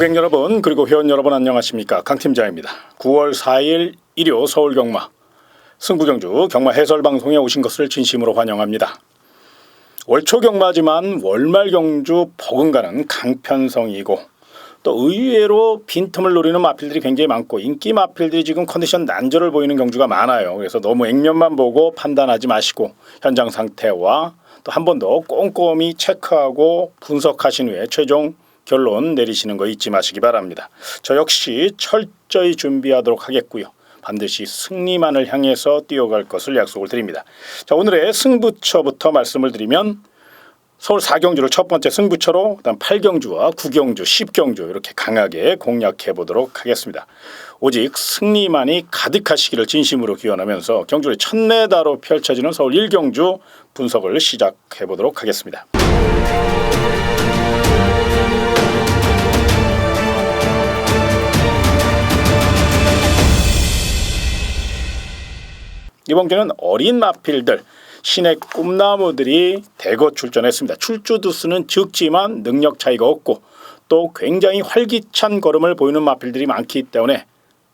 고객 여러분 그리고 회원 여러분 안녕하십니까, 강팀장입니다. 9월 4일 일요 서울경마 승부경주 경마 해설방송에 오신 것을 진심으로 환영합니다. 월초 경마지만 월말 경주 버금가는 강편성이고 또 의외로 빈틈을 노리는 마필들이 굉장히 많고 인기 마필들이 지금 컨디션 난조를 보이는 경주가 많아요. 그래서 너무 액면만 보고 판단하지 마시고 현장 상태와 또 한 번 더 꼼꼼히 체크하고 분석하신 후에 최종 결론 내리시는 거 잊지 마시기 바랍니다. 저 역시 철저히 준비하도록 하겠고요. 반드시 승리만을 향해서 뛰어갈 것을 약속을 드립니다. 자, 오늘의 승부처부터 말씀을 드리면 서울 4경주를 첫 번째 승부처로 그다음 8경주와 9경주, 10경주 이렇게 강하게 공략해 보도록 하겠습니다. 오직 승리만이 가득하시기를 진심으로 기원하면서 경주의 첫내다로 펼쳐지는 서울 1경주 분석을 시작해 보도록 하겠습니다. 이번 경기는 어린 마필들, 신의 꿈나무들이 대거 출전했습니다. 출주 두수는 적지만 능력 차이가 없고 또 굉장히 활기찬 걸음을 보이는 마필들이 많기 때문에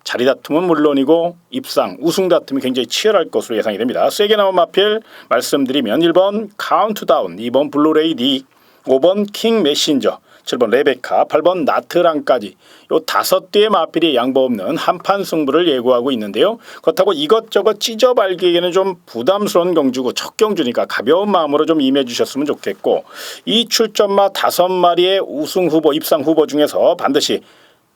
자리 다툼은 물론이고 입상, 우승 다툼이 굉장히 치열할 것으로 예상이 됩니다. 세게 나온 마필 말씀드리면 1번 카운트다운, 2번 블루레이디, 5번 킹 메신저, 7번 레베카, 8번 나트랑까지 요 5대의 마필이 양보 없는 한판 승부를 예고하고 있는데요. 그렇다고 이것저것 찢어발기에는 좀 부담스러운 경주고 첫 경주니까 가벼운 마음으로 좀 임해 주셨으면 좋겠고, 이 출전마 5마리의 우승 후보, 입상 후보 중에서 반드시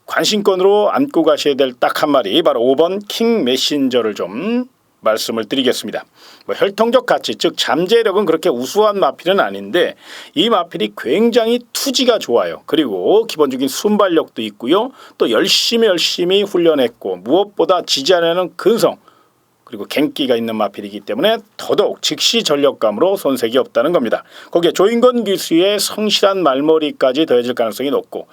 관심권으로 안고 가셔야 될 딱 한 마리, 바로 5번 킹 메신저를 좀 말씀을 드리겠습니다. 혈통적 가치, 즉 잠재력은 그렇게 우수한 마필은 아닌데 이 마필이 굉장히 투지가 좋아요. 그리고 기본적인 순발력도 있고요. 또 열심히 훈련했고 무엇보다 지지 않는 근성 그리고 갱기가 있는 마필이기 때문에 더더욱 즉시 전력감으로 손색이 없다는 겁니다. 거기에 조인건 기수의 성실한 말머리까지 더해질 가능성이 높고,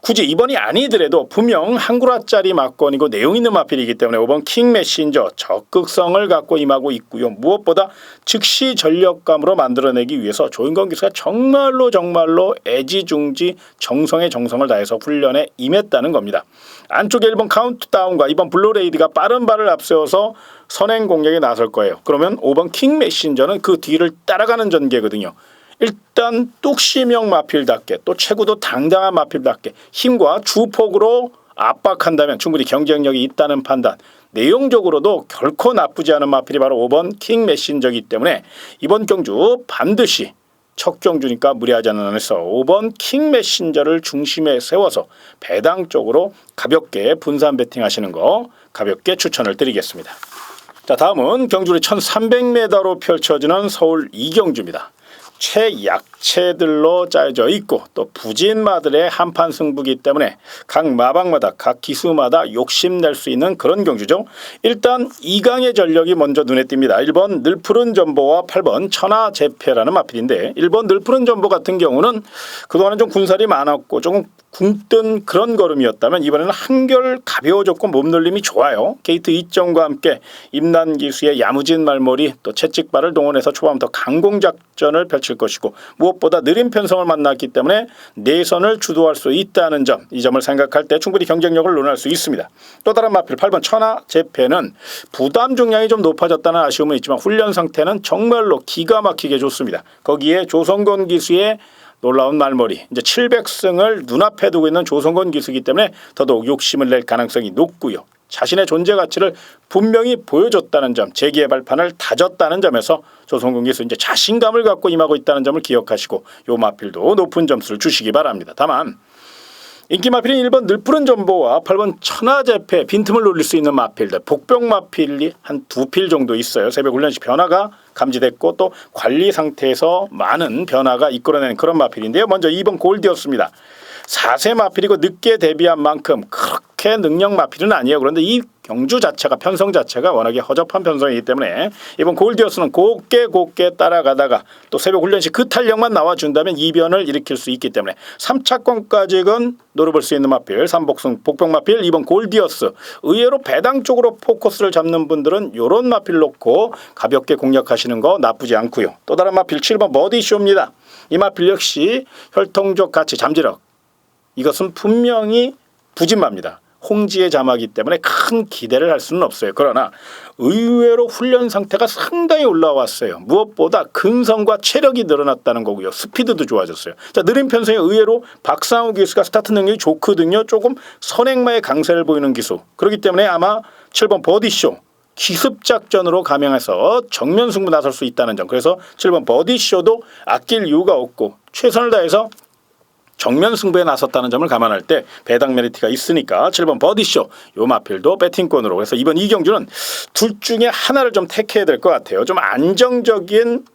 굳이 이번이 아니더라도 분명 한구라짜리 막건이고 내용 있는 마필이기 때문에 5번 킹 메신저 적극성을 갖고 임하고 있고요. 무엇보다 즉시 전력감으로 만들어내기 위해서 조인건 기수가 정말로 애지중지 정성의 정성을 다해서 훈련에 임했다는 겁니다. 안쪽에 1번 카운트다운과 2번 블루레이드가 빠른 발을 앞세워서 선행 공략에 나설 거예요. 그러면 5번 킹 메신저는 그 뒤를 따라가는 전개거든요. 일단 뚝심형 마필답게 또 체구도 당당한 마필답게 힘과 주폭으로 압박한다면 충분히 경쟁력이 있다는 판단, 내용적으로도 결코 나쁘지 않은 마필이 바로 5번 킹 메신저이기 때문에 이번 경주 반드시 첫 경주니까 무리하지 않은 안에서 5번 킹 메신저를 중심에 세워서 배당 쪽으로 가볍게 분산 배팅 하시는 거 가볍게 추천을 드리겠습니다. 자, 다음은 경주의 1300m로 펼쳐지는 서울 2경주입니다. 최약체들로 짜여져 있고 또 부진마들의 한판 승부기 때문에 각 마방마다 각 기수마다 욕심낼 수 있는 그런 경주죠. 일단 2강의 전력이 먼저 눈에 띕니다. 1번 늘푸른 전보와 8번 천하제패라는 마필인데, 1번 늘푸른 전보 같은 경우는 그동안은 좀 군살이 많았고 조금 굶뜬 그런 걸음이었다면 이번에는 한결 가벼워졌고 몸놀림이 좋아요. 게이트 2점과 함께 임난 기수의 야무진 말머리 또 채찍발을 동원해서 초반부터 강공작전을 펼칠 것이고 무엇보다 느린 편성을 만났기 때문에 내선을 주도할 수 있다는 점, 이 점을 생각할 때 충분히 경쟁력을 논할 수 있습니다. 또 다른 마필 8번 천하제패는 부담 중량이 좀 높아졌다는 아쉬움은 있지만 훈련 상태는 정말로 기가 막히게 좋습니다. 거기에 조성건 기수의 놀라운 말머리, 이제 700승을 눈앞에 두고 있는 조성건 기수이기 때문에 더더욱 욕심을 낼 가능성이 높고요. 자신의 존재 가치를 분명히 보여줬다는 점, 재기의 발판을 다졌다는 점에서 조성건 기수 이제 자신감을 갖고 임하고 있다는 점을 기억하시고 요 마필도 높은 점수를 주시기 바랍니다. 다만 인기 마필인 1번 늘푸른 전보와 8번 천하제패 빈틈을 노릴 수 있는 마필들, 복병 마필이 한 2필 정도 있어요. 새벽 훈련 시 변화가 감지됐고 또 관리 상태에서 많은 변화가 이끌어내는 그런 마필인데요. 먼저 2번 골디였습니다. 4세 마필이고 늦게 데뷔한 만큼 그렇게 능력 마필은 아니에요. 그런데 이 경주 자체가, 편성 자체가 워낙에 허접한 편성이기 때문에 이번 골디어스는 곱게 따라가다가 또 새벽 훈련 시 그 탄력만 나와준다면 이변을 일으킬 수 있기 때문에 3차권까지는 노려볼 수 있는 마필, 3복승 복병 마필 2번 골디어스. 의외로 배당 쪽으로 포커스를 잡는 분들은 이런 마필 놓고 가볍게 공략하시는 거 나쁘지 않고요. 또 다른 마필 7번 버디쇼입니다. 이 마필 역시 혈통적 가치, 잠재력 이것은 분명히 부진마입니다. 홍지의 자마이기 때문에 큰 기대를 할 수는 없어요. 그러나 의외로 훈련 상태가 상당히 올라왔어요. 무엇보다 근성과 체력이 늘어났다는 거고요. 스피드도 좋아졌어요. 자, 느린 편성에 의외로 박상우 기수가 스타트 능력이 좋거든요. 조금 선행마의 강세를 보이는 기수. 그렇기 때문에 아마 7번 버디쇼 기습작전으로 감행해서 정면 승부 나설 수 있다는 점. 그래서 7번 버디쇼도 아낄 이유가 없고 최선을 다해서 정면 승부에 나섰다는 점을 감안할 때 배당 메리트가 있으니까 7번 버디쇼 요 마필도 배팅권으로. 그래서 이번 이 경주는 둘 중에 하나를 좀 택해야 될 것 같아요. 좀 안정적인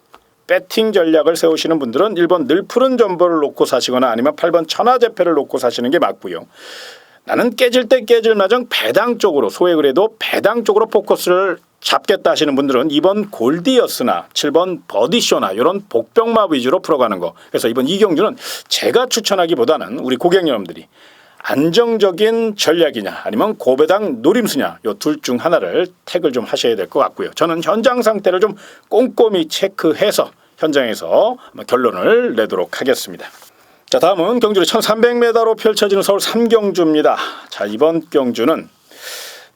배팅 전략을 세우시는 분들은 1번 늘푸른 점보를 놓고 사시거나 아니면 8번 천하제패를 놓고 사시는 게 맞고요. 나는 깨질 때 깨질 마정 배당 쪽으로 소액 그래도 배당 쪽으로 포커스를 잡겠다 하시는 분들은 2번 골디어스나 7번 버디쇼나 이런 복병마 위주로 풀어가는 거. 그래서 이번 이 경주는 제가 추천하기보다는 우리 고객 여러분들이 안정적인 전략이냐 아니면 고배당 노림수냐 이 둘 중 하나를 택을 좀 하셔야 될 것 같고요. 저는 현장 상태를 좀 꼼꼼히 체크해서 현장에서 결론을 내도록 하겠습니다. 자, 다음은 경주를 1300m로 펼쳐지는 서울 3경주입니다. 자, 이번 경주는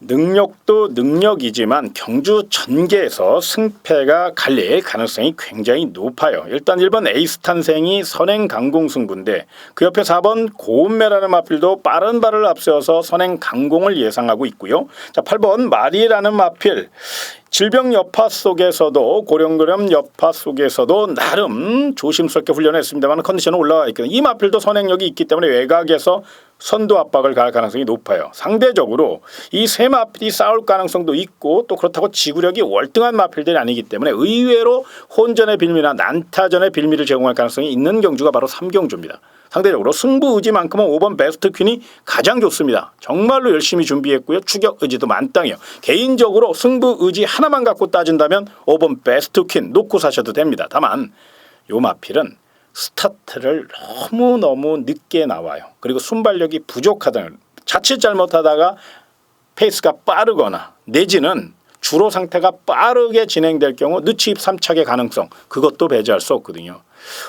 능력도 능력이지만 경주 전개에서 승패가 갈릴 가능성이 굉장히 높아요. 일단 1번 에이스 탄생이 선행 강공 승부인데 그 옆에 4번 고운매라는 마필도 빠른 발을 앞세워서 선행 강공을 예상하고 있고요. 자, 8번 마리라는 마필 질병 여파 속에서도 고령고령 여파 속에서도 나름 조심스럽게 훈련했습니다만 컨디션은 올라와 있거든요. 이 마필도 선행력이 있기 때문에 외곽에서 선두 압박을 가할 가능성이 높아요. 상대적으로 이 세 마필이 싸울 가능성도 있고 또 그렇다고 지구력이 월등한 마필들이 아니기 때문에 의외로 혼전의 빌미나 난타전의 빌미를 제공할 가능성이 있는 경주가 바로 3경주입니다. 상대적으로 승부 의지만큼은 5번 베스트 퀸이 가장 좋습니다. 정말로 열심히 준비했고요. 추격 의지도 만땅이요. 개인적으로 승부 의지 하나만 갖고 따진다면 5번 베스트 퀸 놓고 사셔도 됩니다. 다만 요 마필은 스타트를 너무너무 늦게 나와요. 그리고 순발력이 부족하다는 자칫 잘못하다가 페이스가 빠르거나 내지는 주로 상태가 빠르게 진행될 경우 늦추입 3착의 가능성 그것도 배제할 수 없거든요.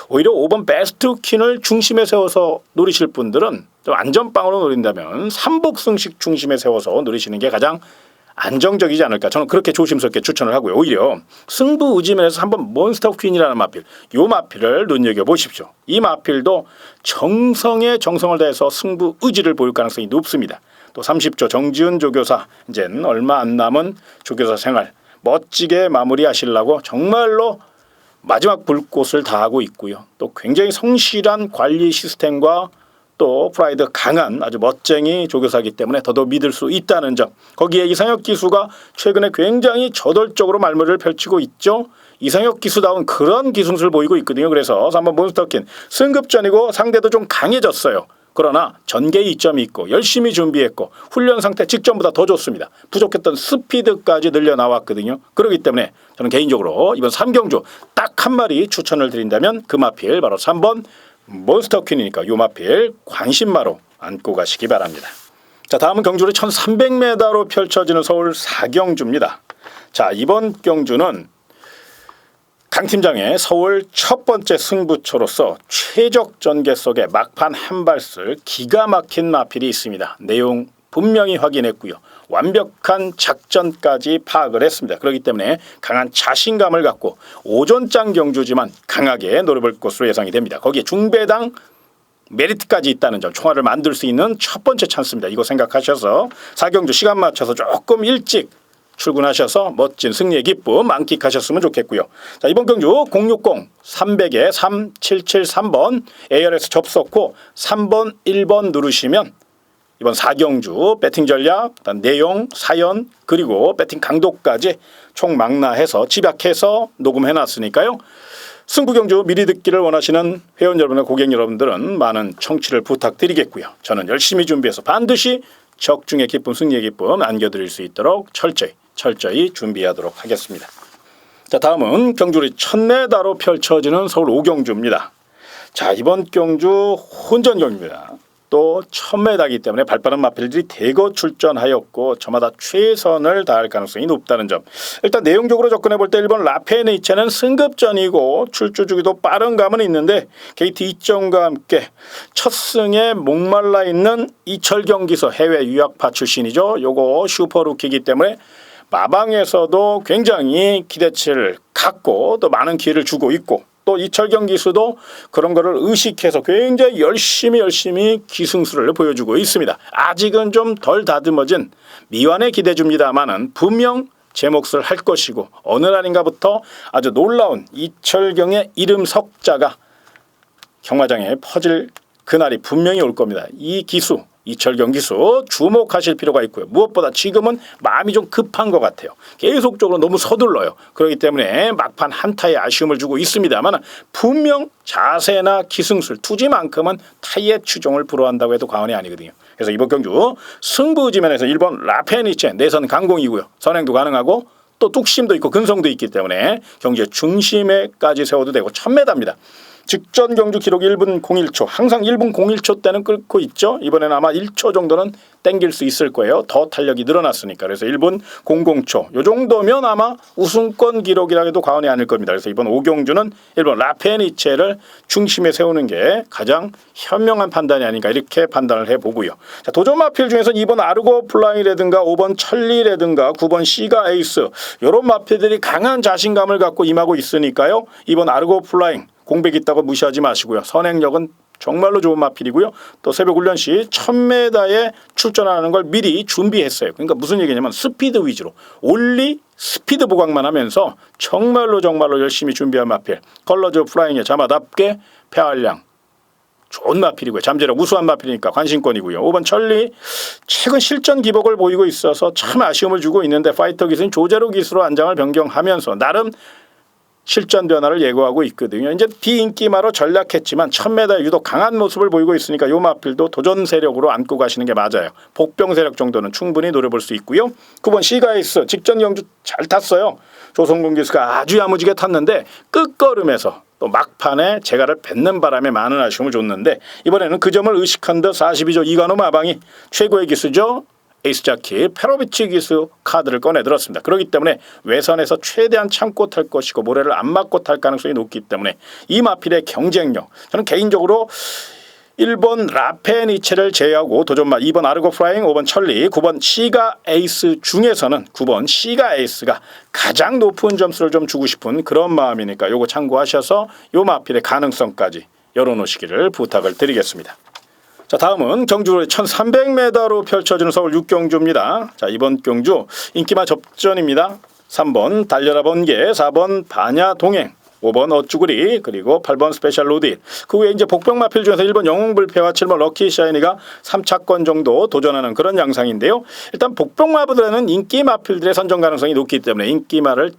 오히려 5번 베스트 퀸을 중심에 세워서 노리실 분들은 좀 안전빵으로 노린다면 삼복승식 중심에 세워서 노리시는 게 가장 안정적이지 않을까. 저는 그렇게 조심스럽게 추천을 하고요. 오히려 승부 의지면에서 한번 몬스터 퀸이라는 마필 이 마필을 눈여겨보십시오. 이 마필도 정성에 정성을 다해서 승부 의지를 보일 가능성이 높습니다. 또 30조 정지훈 조교사 이제는 얼마 안 남은 조교사 생활 멋지게 마무리하시려고 정말로 마지막 불꽃을 다하고 있고요. 또 굉장히 성실한 관리 시스템과 또 프라이드 강한 아주 멋쟁이 조교사이기 때문에 더더욱 믿을 수 있다는 점. 거기에 이상혁 기수가 최근에 굉장히 저돌적으로 말무리를 펼치고 있죠. 이상혁 기수다운 그런 기승수를 보이고 있거든요. 그래서 3번 몬스터킨 승급전이고 상대도 좀 강해졌어요. 그러나 전개에 이점이 있고 열심히 준비했고 훈련 상태 직전보다 더 좋습니다. 부족했던 스피드까지 늘려 나왔거든요. 그렇기 때문에 저는 개인적으로 이번 3경주 딱 한 마리 추천을 드린다면 그 마필 바로 3번 몬스터 퀸이니까 요 마필 관심마로 안고 가시기 바랍니다. 자, 다음은 경주를 1300m로 펼쳐지는 서울 4경주입니다. 자, 이번 경주는 강 팀장의 서울 첫 번째 승부처로서 최적 전개 속에 막판 한 발쓸 기가 막힌 마필이 있습니다. 내용 분명히 확인했고요. 완벽한 작전까지 파악을 했습니다. 그렇기 때문에 강한 자신감을 갖고 오전장 경주지만 강하게 노려볼 것으로 예상이 됩니다. 거기에 중배당 메리트까지 있다는 점 총알을 만들 수 있는 첫 번째 찬스입니다. 이거 생각하셔서 4경주 시간 맞춰서 조금 일찍 출근하셔서 멋진 승리의 기쁨 만끽하셨으면 좋겠고요. 자, 이번 경주 060 300에 3773번 ARS 접속 후 3번 1번 누르시면 이번 4경주 배팅 전략, 내용, 사연 그리고 배팅 강도까지 총망라해서 집약해서 녹음해놨으니까요. 승부경주 미리 듣기를 원하시는 회원 여러분과 고객 여러분들은 많은 청취를 부탁드리겠고요. 저는 열심히 준비해서 반드시 적중의 기쁨, 승리의 기쁨 안겨드릴 수 있도록 철저히 준비하도록 하겠습니다. 자, 다음은 경주리 1000m로 펼쳐지는 서울 5경주입니다. 자, 이번 경주 혼전 경주입니다. 또 1000m이기 때문에 발빠른 마필들이 대거 출전하였고 저마다 최선을 다할 가능성이 높다는 점. 일단 내용적으로 접근해 볼 때 일본 라페니체는 승급전이고 출주 주기도 빠른 감은 있는데 게이트 2점과 함께 첫 승에 목말라 있는 이철경 기수 해외 유학파 출신이죠. 요거 슈퍼루키이기 때문에 마방에서도 굉장히 기대치를 갖고 또 많은 기회를 주고 있고 또 이철경 기수도 그런 거를 의식해서 굉장히 열심히 기승수를 보여주고 있습니다. 아직은 좀 덜 다듬어진 미완에 기대줍니다만은 분명 제 몫을 할 것이고 어느 날인가부터 아주 놀라운 이철경의 이름 석자가 경마장에 퍼질 그날이 분명히 올 겁니다. 이 기수 이철경 기수 주목하실 필요가 있고요. 무엇보다 지금은 마음이 좀 급한 것 같아요. 계속적으로 너무 서둘러요. 그렇기 때문에 막판 한타에 아쉬움을 주고 있습니다만 분명 자세나 기승술 투지만큼은 타이의 추종을 불허한다고 해도 과언이 아니거든요. 그래서 이번 경주 승부지면에서 일본 라페니체 내선 강공이고요. 선행도 가능하고 또 뚝심도 있고 근성도 있기 때문에 경주의 중심에까지 세워도 되고 1000m입니다. 직전 경주 기록 1분 01초 항상 1분 01초 때는 끓고 있죠. 이번에는 아마 1초 정도는 땡길 수 있을 거예요. 더 탄력이 늘어났으니까. 그래서 1분 00초 요 정도면 아마 우승권 기록이라 해도 과언이 아닐 겁니다. 그래서 이번 5경주는 일본 라페니체를 중심에 세우는 게 가장 현명한 판단이 아닌가 이렇게 판단을 해보고요. 자, 도전 마필 중에서 2번 아르고 플라잉이라든가 5번 천리라든가 9번 시가 에이스 이런 마필들이 강한 자신감을 갖고 임하고 있으니까요. 이번 아르고 플라잉 공백 있다고 무시하지 마시고요. 선행력은 정말로 좋은 마필이고요. 또 새벽 훈련 시 1000m에 출전하는 걸 미리 준비했어요. 그러니까 무슨 얘기냐면 스피드 위주로 올리 스피드 보강만 하면서 정말로 열심히 준비한 마필. 컬러즈 플라잉의 자마답게 폐활량 좋은 마필이고요. 잠재력 우수한 마필이니까 관심권이고요. 5번 천리 최근 실전 기복을 보이고 있어서 참 아쉬움을 주고 있는데 파이터 기수인 조제로 기수로 안장을 변경하면서 나름 실전 변화를 예고하고 있거든요. 이제 비인기마로 전략했지만 1000m에 유독 강한 모습을 보이고 있으니까 요 마필도 도전 세력으로 안고 가시는 게 맞아요. 복병 세력 정도는 충분히 노려볼 수 있고요. 9번 시가이스 직전 경주 잘 탔어요. 조성근 기수가 아주 야무지게 탔는데 끝걸음에서 또 막판에 재갈을 뱉는 바람에 많은 아쉬움을 줬는데 이번에는 그 점을 의식한 듯 42조 이관호 마방이 최고의 기수죠. 에이스자키 페로비치 기수 카드를 꺼내들었습니다. 그렇기 때문에 외선에서 최대한 참고 탈 것이고 모래를 안 맞고 탈 가능성이 높기 때문에 이 마필의 경쟁력 저는 개인적으로 1번 라페니체를 제외하고 도전마 2번 아르고 플라잉 5번 천리 9번 시가 에이스 중에서는 9번 시가 에이스가 가장 높은 점수를 좀 주고 싶은 그런 마음이니까 요거 참고하셔서 요 마필의 가능성까지 열어놓으시기를 부탁을 드리겠습니다. 자, 다음은 경주의 1300m로 펼쳐지는 서울 6경주입니다. 자, 이번 경주 인기마 접전입니다. 3번 달려라 번개, 4번 반야 동행, 5번 어쭈구리, 그리고 8번 스페셜 로디. 그 외에 이제 복병 마필 중에서 1번 영웅불패와 7번 럭키 샤이니가 3차권 정도 도전하는 그런 양상인데요. 일단 복병 마필들은 인기 마필들의 선정 가능성이 높기 때문에 인기마를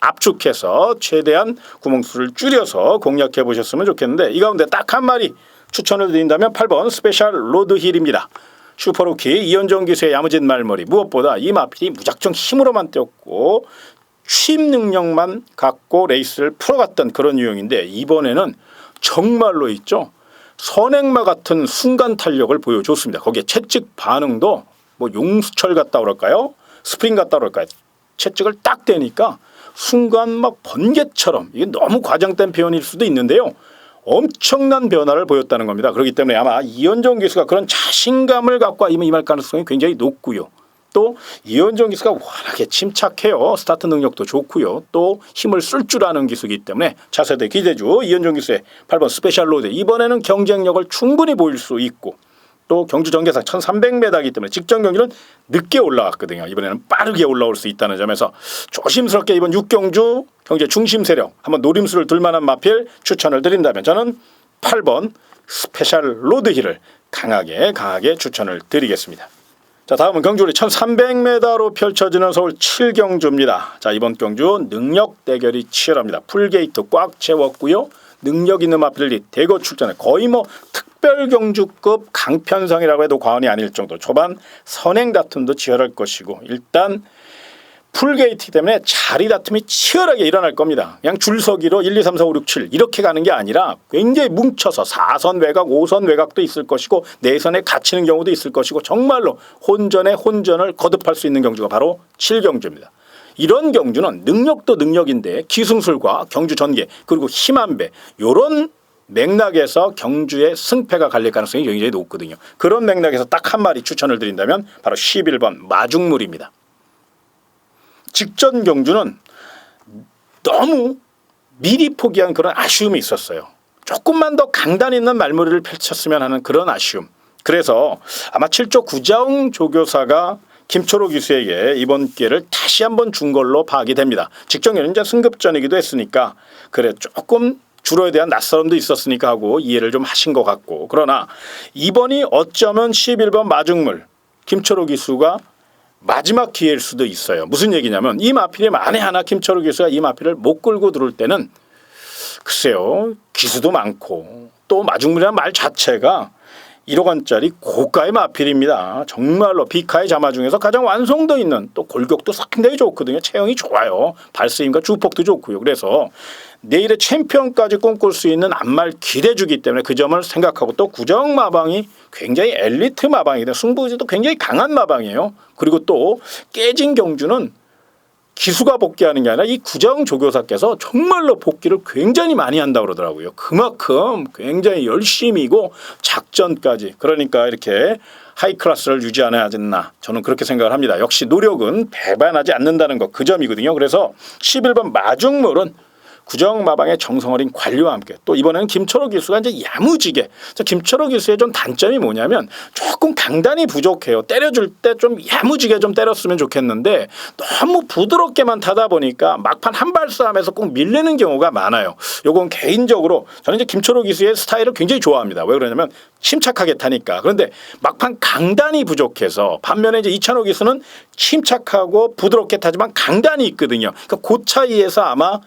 압축해서 최대한 구멍수를 줄여서 공략해 보셨으면 좋겠는데 이 가운데 딱 한 마리 추천을 드린다면 8번 스페셜 로드힐입니다. 슈퍼루키 이현정 기수의 야무진 말머리 무엇보다 이 마필이 무작정 힘으로만 뛰었고 취입 능력만 갖고 레이스를 풀어갔던 그런 유형인데 이번에는 정말로 있죠. 선행마 같은 순간 탄력을 보여줬습니다. 거기에 채찍 반응도 뭐 용수철 같다 그럴까요? 스프링 같다 그럴까요? 채찍을 딱 대니까 순간 막 번개처럼 이게 너무 과장된 표현일 수도 있는데요. 엄청난 변화를 보였다는 겁니다. 그렇기 때문에 아마 이현정 기수가 그런 자신감을 갖고 임할 가능성이 굉장히 높고요. 또 이현정 기수가 워낙에 침착해요. 스타트 능력도 좋고요. 또 힘을 쓸 줄 아는 기수이기 때문에 차세대 기대주 이현정 기수의 8번 스페셜 로드 이번에는 경쟁력을 충분히 보일 수 있고 또 경주 전개상 1300m이기 때문에 직전 경기는 늦게 올라왔거든요. 이번에는 빠르게 올라올 수 있다는 점에서 조심스럽게 이번 6경주 경제 중심 세력 한번 노림수를 둘만한 마필 추천을 드린다면 저는 8번 스페셜 로드힐을 강하게 추천을 드리겠습니다. 자, 다음은 경주리 1300m로 펼쳐지는 서울 7경주입니다. 자, 이번 경주 능력 대결이 치열합니다. 풀게이트 꽉 채웠고요. 능력 있는 마필들이 대거 출전해 거의 뭐 특별경주급 강편성이라고 해도 과언이 아닐 정도 초반 선행 다툼도 치열할 것이고 일단 풀게이트 때문에 자리 다툼이 치열하게 일어날 겁니다. 그냥 줄서기로 1, 2, 3, 4, 5, 6, 7 이렇게 가는 게 아니라 굉장히 뭉쳐서 4선 외곽, 5선 외곽도 있을 것이고 내선에 갇히는 경우도 있을 것이고 정말로 혼전에 혼전을 거듭할 수 있는 경주가 바로 7경주입니다. 이런 경주는 능력도 능력인데 기승술과 경주 전개 그리고 힘한 배 이런 맥락에서 경주의 승패가 갈릴 가능성이 굉장히 높거든요. 그런 맥락에서 딱 한 마리 추천을 드린다면 바로 11번 마중물입니다. 직전 경주는 너무 미리 포기한 그런 아쉬움이 있었어요. 조금만 더 강단 있는 말머리를 펼쳤으면 하는 그런 아쉬움. 그래서 아마 7조 구자웅 조교사가 김초록 기수에게 이번 기회를 다시 한번 준 걸로 파악이 됩니다. 직전에는 이제 승급전이기도 했으니까 그래 조금 주로에 대한 낯설음도 있었으니까 하고 이해를 좀 하신 것 같고, 그러나 이번이 어쩌면 11번 마중물 김초록 기수가 마지막 기회일 수도 있어요. 무슨 얘기냐면 이 마필이 만에 하나 김초록 기수가 이 마필을 못 끌고 들어올 때는 글쎄요 기수도 많고 또 마중물이라는 말 자체가 1억 원짜리 고가의 마필입니다. 정말로 비카의 자마 중에서 가장 완성도 있는 또 골격도 상당히 좋거든요. 체형이 좋아요. 발스윙과 주폭도 좋고요. 그래서 내일의 챔피언까지 꿈꿀 수 있는 앞말 기대주기 때문에 그 점을 생각하고 또 구정 마방이 굉장히 엘리트 마방이다. 승부지도 굉장히 강한 마방이에요. 그리고 또 깨진 경주는 기수가 복귀하는 게 아니라 이 구자웅 조교사께서 정말로 복귀를 굉장히 많이 한다고 그러더라고요. 그만큼 굉장히 열심히고 작전까지 그러니까 이렇게 하이 클래스를 유지하지 않나 저는 그렇게 생각을 합니다. 역시 노력은 배반하지 않는다는 것 그 점이거든요. 그래서 11번 마중물은 구정 마방의 정성 어린 관리와 함께 또 이번에는 김초록 기수가 이제 야무지게 김초록 기수의 좀 단점이 뭐냐면 조금 강단이 부족해요. 때려줄 때 좀 야무지게 좀 때렸으면 좋겠는데 너무 부드럽게만 타다 보니까 막판 한발 싸움에서 꼭 밀리는 경우가 많아요. 요건 개인적으로 저는 이제 김초록 기수의 스타일을 굉장히 좋아합니다. 왜 그러냐면 침착하게 타니까. 그런데 막판 강단이 부족해서 반면에 이제 이찬호 기수는 침착하고 부드럽게 타지만 강단이 있거든요. 그러니까 그 차이에서 아마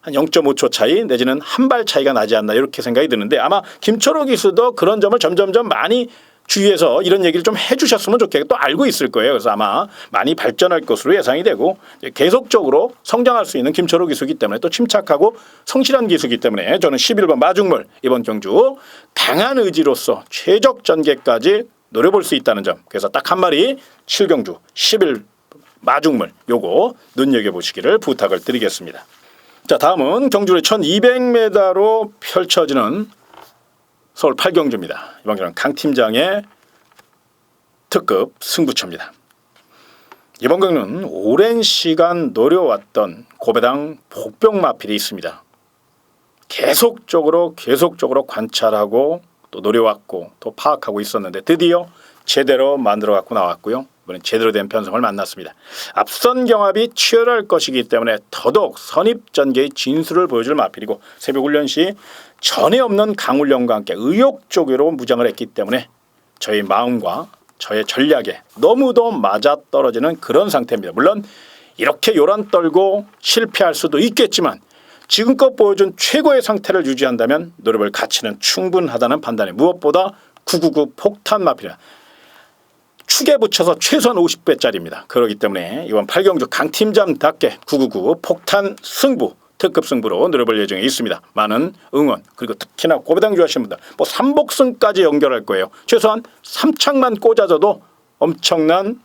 한 0.5초 차이 내지는 한 발 차이가 나지 않나 이렇게 생각이 드는데 아마 김초록 기수도 그런 점을 점점점 많이 주위에서 이런 얘기를 좀 해주셨으면 좋겠고 또 알고 있을 거예요. 그래서 아마 많이 발전할 것으로 예상이 되고 계속적으로 성장할 수 있는 김초록 기수이기 때문에 또 침착하고 성실한 기수이기 때문에 저는 11번 마중물 이번 경주 강한 의지로서 최적 전개까지 노려볼 수 있다는 점. 그래서 딱 한 마리 7경주 11 마중물 요거 눈여겨보시기를 부탁을 드리겠습니다. 자, 다음은 경주의 1200m로 펼쳐지는 서울 8경주입니다. 이번 경주는 강 팀장의 특급 승부처입니다. 이번 경주는 오랜 시간 노려왔던 고배당 복병 마필이 있습니다. 계속적으로 관찰하고 또 노려왔고 또 파악하고 있었는데 드디어 제대로 만들어 갖고 나왔고요. 이번엔 제대로 된 편성을 만났습니다. 앞선 경합이 치열할 것이기 때문에 더더욱 선입전개의 진수를 보여줄 마필이고 새벽 훈련 시 전에 없는 강훈련과 함께 의욕적으로 무장을 했기 때문에 저의 마음과 저의 전략에 너무도 맞아떨어지는 그런 상태입니다. 물론 이렇게 요란 떨고 실패할 수도 있겠지만 지금껏 보여준 최고의 상태를 유지한다면 노려볼 가치는 충분하다는 판단에 무엇보다 999 폭탄 마필이다. 축에 붙여서 최소한 50배짜리입니다. 그렇기 때문에 이번 8경주 강팀장답게 999 폭탄 승부 특급 승부로 노려볼 예정에 있습니다. 많은 응원 그리고 특히나 고배당 좋아하시는 분들 뭐 3복승까지 연결할 거예요. 최소한 3창만 꽂아줘도 엄청난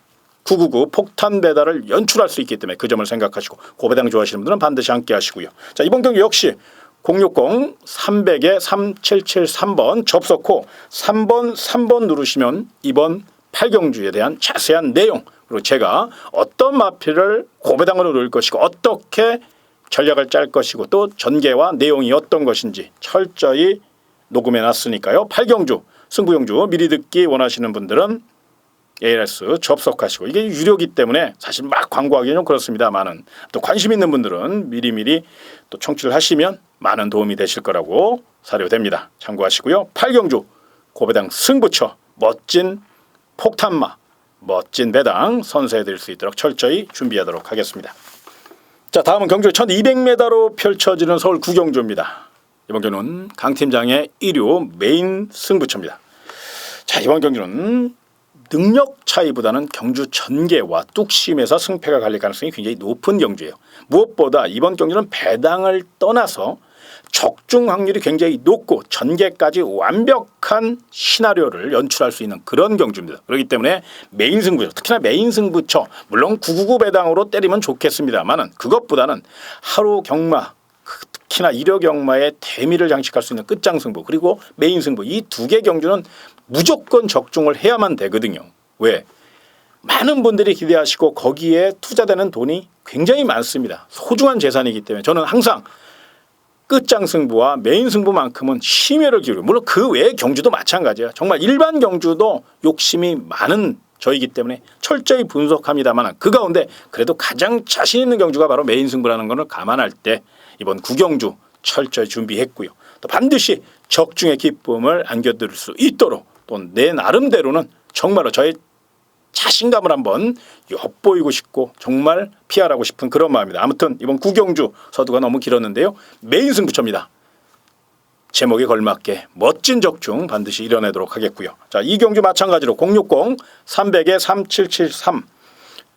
999 폭탄 배달을 연출할 수 있기 때문에 그 점을 생각하시고 고배당 좋아하시는 분들은 반드시 함께 하시고요. 자, 이번 경기 역시 060-300에 3773번 접속 후 3번 누르시면 이번 8경주에 대한 자세한 내용 그리고 제가 어떤 마필을 고배당으로 놓을 것이고 어떻게 전략을 짤 것이고 또 전개와 내용이 어떤 것인지 철저히 녹음해 놨으니까요. 8경주 승부경주 미리 듣기 원하시는 분들은 ALS 접속하시고 이게 유료기 때문에 사실 막 광고하기는 좀 그렇습니다만은 또 관심 있는 분들은 미리미리 또 청취를 하시면 많은 도움이 되실 거라고 사료됩니다. 참고하시고요. 8경주 고배당 승부처 멋진 폭탄마 멋진 배당 선사해드릴 수 있도록 철저히 준비하도록 하겠습니다. 자, 다음은 경주 1200m로 펼쳐지는 서울 9경주입니다. 이번 경주는 강 팀장의 1호 메인 승부처입니다. 자, 이번 경주는 능력 차이보다는 경주 전개와 뚝심에서 승패가 갈릴 가능성이 굉장히 높은 경주예요. 무엇보다 이번 경주는 배당을 떠나서 적중 확률이 굉장히 높고 전개까지 완벽한 시나리오를 연출할 수 있는 그런 경주입니다. 그렇기 때문에 메인 승부처, 특히나 메인 승부처, 물론 999 배당으로 때리면 좋겠습니다만은 그것보다는 하루 경마, 특히나 1여 경마의 대미를 장식할 수 있는 끝장 승부, 그리고 메인 승부, 이 두 개 경주는 무조건 적중을 해야만 되거든요. 왜? 많은 분들이 기대하시고 거기에 투자되는 돈이 굉장히 많습니다. 소중한 재산이기 때문에 저는 항상 끝장 승부와 메인 승부만큼은 심혈을 기울여, 물론 그 외의 경주도 마찬가지예요. 정말 일반 경주도 욕심이 많은 저이기 때문에 철저히 분석합니다만 그 가운데 그래도 가장 자신 있는 경주가 바로 메인 승부라는 것을 감안할 때 이번 구경주 철저히 준비했고요. 또 반드시 적중의 기쁨을 안겨드릴 수 있도록 또 내 나름대로는 정말로 저의 자신감을 한번 엿보이고 싶고 정말 PR하고 싶은 그런 마음입니다. 아무튼 이번 구경주 서두가 너무 길었는데요. 메인 승부처입니다. 제목에 걸맞게 멋진 적중 반드시 이뤄내도록 하겠고요. 자, 이 경주 마찬가지로 060 300에 3773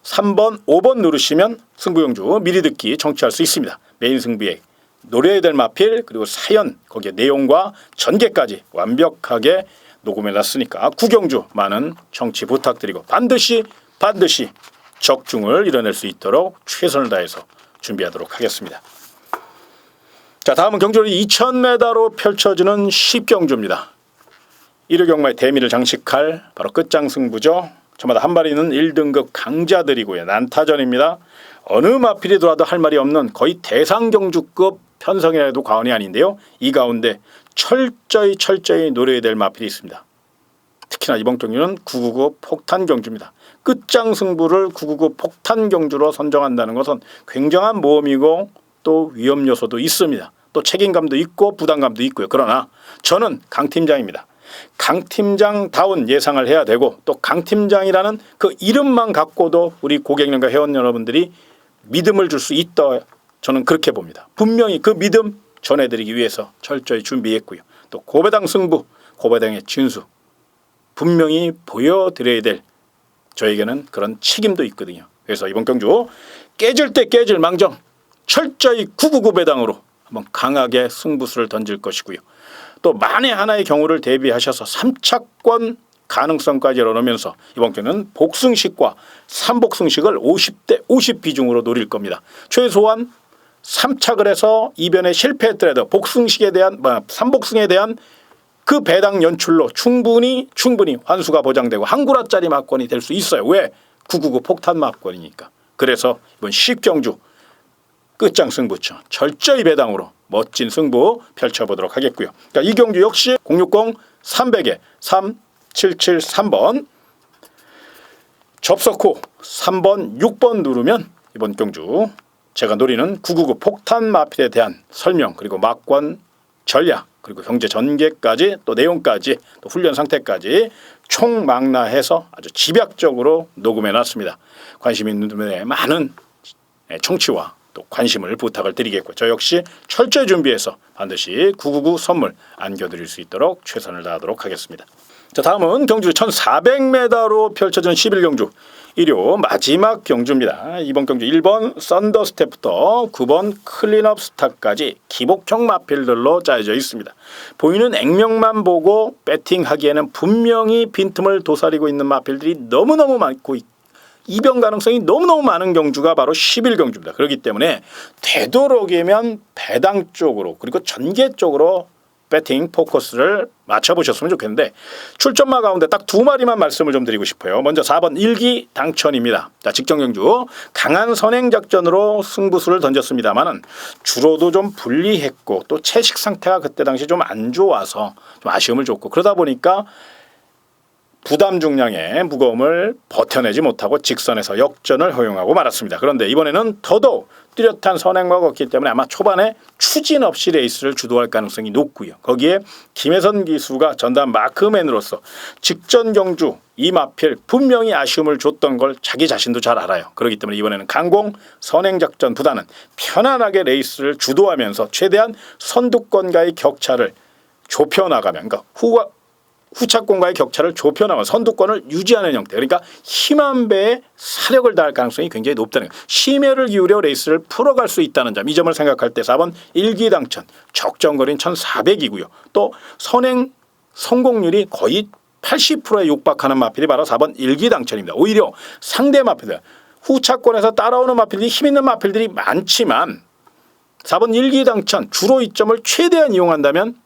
3번 5번 누르시면 승부경주 미리 듣기 청취할 수 있습니다. 메인 승부에 노려야 될 마필 그리고 사연 거기에 내용과 전개까지 완벽하게 녹음해 놨으니까 구경주 많은 청취 부탁드리고 반드시 적중을 이뤄낼 수 있도록 최선을 다해서 준비하도록 하겠습니다. 자, 다음은 경주로 2000m로 펼쳐지는 10경주입니다. 1회 경마의 대미를 장식할 바로 끝장 승부죠. 저마다 한 마리 있는 1등급 강자들이고요. 난타전입니다. 어느 마필이 들어와도 할 말이 없는 거의 대상경주급 편성이라 해도 과언이 아닌데요. 이 가운데 철저히 노려야 될 마필이 있습니다. 특히나 이번 경주는 999 폭탄 경주입니다. 끝장 승부를 999 폭탄 경주로 선정한다는 것은 굉장한 모험이고 또 위험 요소도 있습니다. 또 책임감도 있고 부담감도 있고요. 그러나 저는 강 팀장입니다. 강 팀장다운 예상을 해야 되고 또 강 팀장이라는 그 이름만 갖고도 우리 고객님과 회원 여러분들이 믿음을 줄 수 있다. 저는 그렇게 봅니다. 분명히 그 믿음 전해드리기 위해서 철저히 준비했고요. 또 고배당 승부, 고배당의 진수 분명히 보여드려야 될 저에게는 그런 책임도 있거든요. 그래서 이번 경주 깨질 때 깨질 망정 철저히 999 배당으로 한번 강하게 승부수를 던질 것이고요. 또 만에 하나의 경우를 대비하셔서 3차권 가능성까지 열어놓으면서 이번 경우는 복승식과 3복승식을 50대 50 비중으로 노릴 겁니다. 최소한 3착을 해서 이변에 실패했더라도 복승식에 대한 3복승에 대한 그 배당 연출로 충분히 환수가 보장되고 한 구라짜리 막권이 될 수 있어요. 왜? 999 폭탄 막권이니까. 그래서 이번 10경주 끝장 승부처 철저히 배당으로 멋진 승부 펼쳐보도록 하겠고요. 그러니까 이 경주 역시 060 300에 3773번 접속 후 3번 6번 누르면 이번 경주 제가 노리는 999 폭탄 마필에 대한 설명 그리고 막권 전략 그리고 경제 전개까지 또 내용까지 또 훈련 상태까지 총망라해서 아주 집약적으로 녹음해 놨습니다. 관심 있는 분들의 많은 청취와 또 관심을 부탁을 드리겠고 저 역시 철저히 준비해서 반드시 999 선물 안겨드릴 수 있도록 최선을 다하도록 하겠습니다. 자, 다음은 경주 1400m로 펼쳐진 11경주 일요 마지막 경주입니다. 이번 경주 1번 썬더스텝부터 9번 클린업 스타까지 기복형 마필들로 짜여져 있습니다. 보이는 액면만 보고 배팅하기에는 분명히 빈틈을 도사리고 있는 마필들이 너무너무 많고 이변 가능성이 너무너무 많은 경주가 바로 11경주입니다. 그렇기 때문에 되도록이면 배당 쪽으로 그리고 전개 쪽으로 배팅 포커스를 맞춰보셨으면 좋겠는데 출전마 가운데 딱 두 마리만 말씀을 좀 드리고 싶어요. 먼저 4번 일기 당천입니다. 자, 직전경주 강한 선행작전으로 승부수를 던졌습니다만은 주로도 좀 불리했고 또 채식 상태가 그때 당시 좀 안 좋아서 좀 아쉬움을 줬고 그러다 보니까 부담 중량의 무거움을 버텨내지 못하고 직선에서 역전을 허용하고 말았습니다. 그런데 이번에는 더더욱 뚜렷한 선행과가 없기 때문에 아마 초반에 추진 없이 레이스를 주도할 가능성이 높고요. 거기에 김혜선 기수가 전담 마크맨으로서 직전 경주 이 마필 분명히 아쉬움을 줬던 걸 자기 자신도 잘 알아요. 그렇기 때문에 이번에는 강공 선행작전보다는 편안하게 레이스를 주도하면서 최대한 선두권과의 격차를 좁혀나가면 그러니까 후차권과의 격차를 좁혀나가 선두권을 유지하는 형태. 그러니까 힘한 배에 사력을 다할 가능성이 굉장히 높다는 거예요. 심혈을 기울여 레이스를 풀어갈 수 있다는 점. 이 점을 생각할 때 4번 일기당천 적정거리는 1400이고요. 또 선행 성공률이 거의 80%에 육박하는 마필이 바로 4번 일기당천입니다. 오히려 상대 마필들 후차권에서 따라오는 마필들이 힘있는 마필들이 많지만 4번 일기당천 주로 이점을 최대한 이용한다면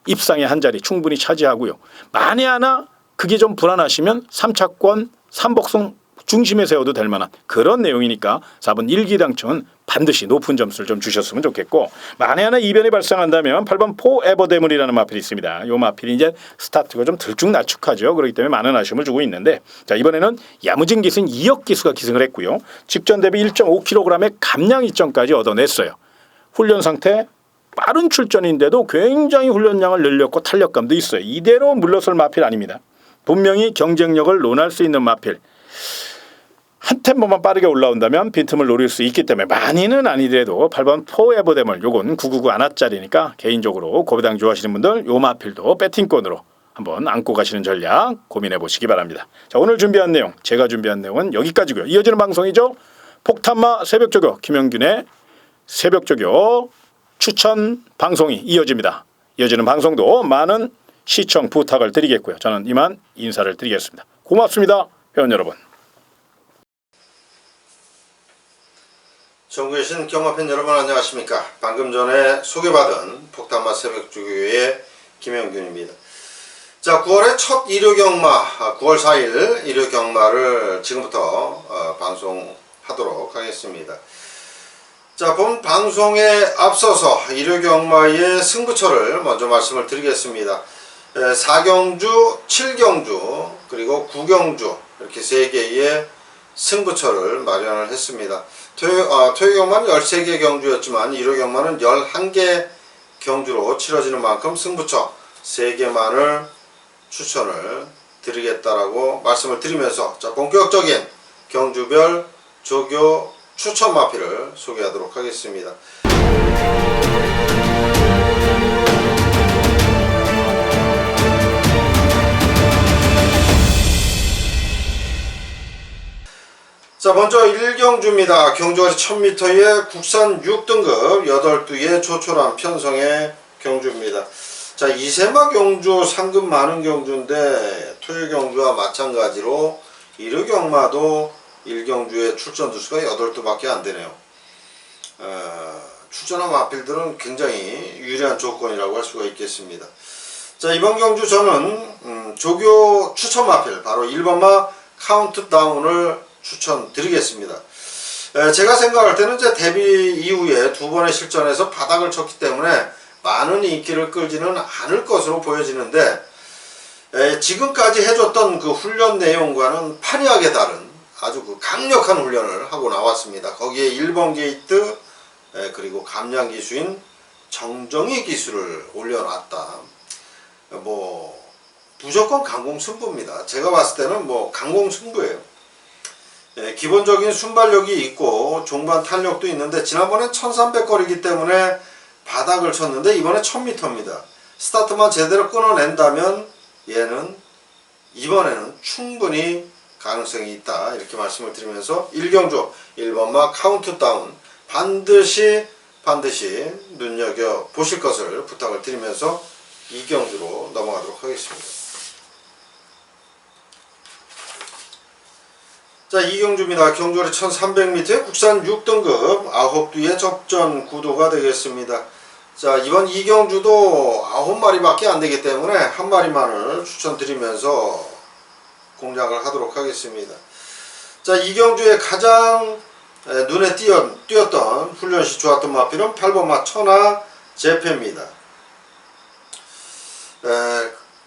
입상의 한 자리 충분히 차지하고요. 만에 하나 그게 좀 불안하시면 3차권 3복성 중심에 세워도 될 만한 그런 내용이니까 4번 일기당천은 반드시 높은 점수를 좀 주셨으면 좋겠고, 만에 하나 이변이 발생한다면 8번 포에버데물이라는 마필이 있습니다. 이 마필이 이제 스타트가 좀 들쭉날쭉하죠. 그렇기 때문에 많은 아쉬움을 주고 있는데, 자 이번에는 야무진 기수인 2억 기수가 기승을 했고요. 직전 대비 1.5kg의 감량 이점까지 얻어냈어요. 훈련 상태 빠른 출전인데도 굉장히 훈련량을 늘렸고 탄력감도 있어요. 이대로 물러설 마필 아닙니다. 분명히 경쟁력을 논할 수 있는 마필. 한 템포만 빠르게 올라온다면 빈틈을 노릴 수 있기 때문에 많이는 아니더라도 8번 포에버데멀 요건 999 안하짜리니까 개인적으로 고배당 좋아하시는 분들 요 마필도 배팅권으로 한번 안고 가시는 전략 고민해 보시기 바랍니다. 자 오늘 준비한 내용 제가 준비한 내용은 여기까지고요. 이어지는 방송이죠. 폭탄마 새벽조교 김영균의 새벽조교 추천 방송이 이어집니다. 이어지는 방송도 많은 시청 부탁을 드리겠고요. 저는 이만 인사를 드리겠습니다. 고맙습니다. 회원 여러분. 전국에 계신 경마팬 여러분 안녕하십니까. 방금 전에 소개받은 폭탄마 새벽조교의 김영균입니다. 자 9월의 첫 일요경마 9월 4일 일요경마를 지금부터 방송하도록 하겠습니다. 자 본 방송에 앞서서 일요경마의 승부처를 먼저 말씀을 드리겠습니다. 4경주, 7경주 그리고 9경주 이렇게 3개의 승부처를 마련을 했습니다. 토요경마는 13개 경주였지만 일요경마는 11개 경주로 치러지는 만큼 승부처 3개만을 추천을 드리겠다라고 말씀을 드리면서 자 본격적인 경주별 조교 추천 마필을 소개하도록 하겠습니다. 자 먼저 1경주입니다. 경주거리 1000m의 국산 6등급 8두의 조촐한 편성의 경주입니다. 자 이세마 경주 상금 많은 경주인데 토요경주와 마찬가지로 일요경마도 1경주의 출전 두수가 8두밖에 안되네요. 출전한 마필들은 굉장히 유리한 조건이라고 할 수가 있겠습니다. 자 이번 경주 저는 조교 추천 마필 바로 1번마 카운트다운을 추천드리겠습니다. 제가 생각할 때는 이제 데뷔 이후에 2번의 실전에서 바닥을 쳤기 때문에 많은 인기를 끌지는 않을 것으로 보여지는데 지금까지 해줬던 그 훈련 내용과는 판이하게 다른 아주 그 강력한 훈련을 하고 나왔습니다. 거기에 1번 게이트 그리고 감량 기수인 정정희 기수를 올려놨다. 뭐 무조건 강공승부입니다. 제가 봤을 때는 뭐 강공승부예요. 기본적인 순발력이 있고 종반 탄력도 있는데 지난번엔 1300거리이기 때문에 바닥을 쳤는데 이번에 1000m입니다. 스타트만 제대로 끊어낸다면 얘는 이번에는 충분히 가능성이 있다 이렇게 말씀을 드리면서 1경주 1번마 카운트다운 반드시 눈여겨보실 것을 부탁을 드리면서 2경주로 넘어가도록 하겠습니다. 자 2경주입니다. 경주거리 1300m의 국산 6등급 9두의 접전 구도가 되겠습니다. 자 이번 2경주도 9마리밖에 안되기 때문에 한 마리만을 추천드리면서 공략을 하도록 하겠습니다. 자 2경주에 가장 눈에 띄었던 훈련시 좋았던 마필은 8번마 천하 제패입니다.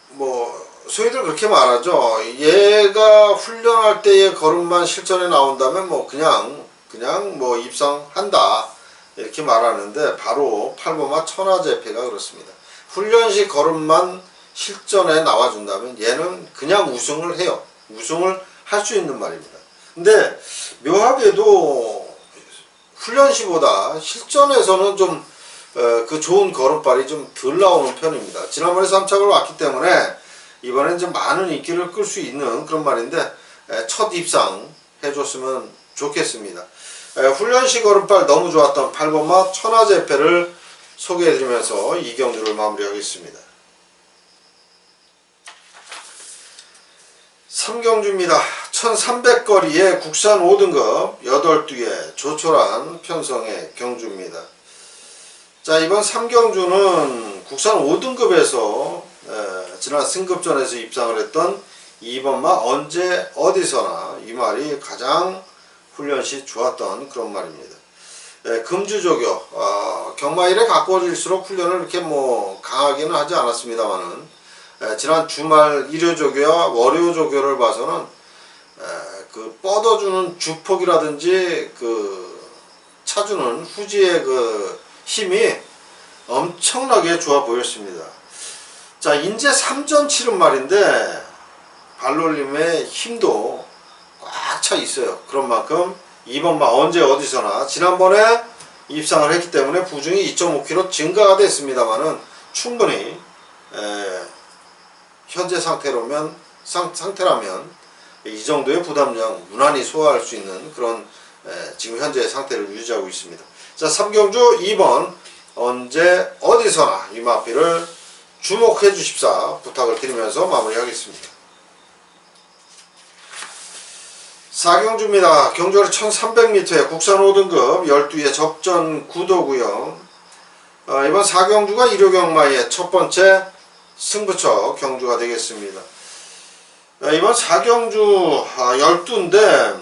뭐 소위들 그렇게 말하죠. 얘가 훈련할 때의 걸음만 실전에 나온다면 뭐 그냥 뭐 입상한다 이렇게 말하는데 바로 8번마 천하제패가 그렇습니다. 훈련시 걸음만 실전에 나와준다면 얘는 그냥 우승을 해요. 우승을 할 수 있는 말입니다. 근데 묘하게도 훈련시보다 실전에서는 좀 그 좋은 걸음발이 좀 덜 나오는 편입니다. 지난번에 3착을 왔기 때문에 이번엔 좀 많은 인기를 끌 수 있는 그런 말인데 첫 입상 해줬으면 좋겠습니다. 훈련식 얼음발 너무 좋았던 8번마 천하제패를 소개해드리면서 이 경주를 마무리하겠습니다. 3경주입니다. 1300거리의 국산 5등급 8뒤에 조촐한 편성의 경주입니다. 자, 이번 3경주는 국산 5등급에서 지난 승급전에서 입상을 했던 2번마 언제 어디서나 이 말이 가장 훈련시 좋았던 그런 말입니다. 금주조교 경마일에 가까워질수록 훈련을 이렇게 뭐 강하게는 하지 않았습니다만은 지난 주말 일요조교와 월요조교를 봐서는 그 뻗어주는 주폭이라든지 그 차주는 후지의 그 힘이 엄청나게 좋아 보였습니다. 자, 인제 3전 치른 말인데 발놀림의 힘도 꽉 차 있어요. 그런 만큼 2번마 언제 어디서나 지난번에 입상을 했기 때문에 부중이 2.5kg 증가가 됐습니다만은 충분히 현재 상태라면 이 정도의 부담량 무난히 소화할 수 있는 그런 지금 현재 상태를 유지하고 있습니다. 자, 3경주 2번 언제 어디서나 이 마필을 주목해 주십사 부탁을 드리면서 마무리하겠습니다. 4경주입니다. 경주거리 1300m에 국산 5등급 12의 접전 구도구요. 이번 4경주가 일요경마의 첫 번째 승부처 경주가 되겠습니다. 이번 4경주 12인데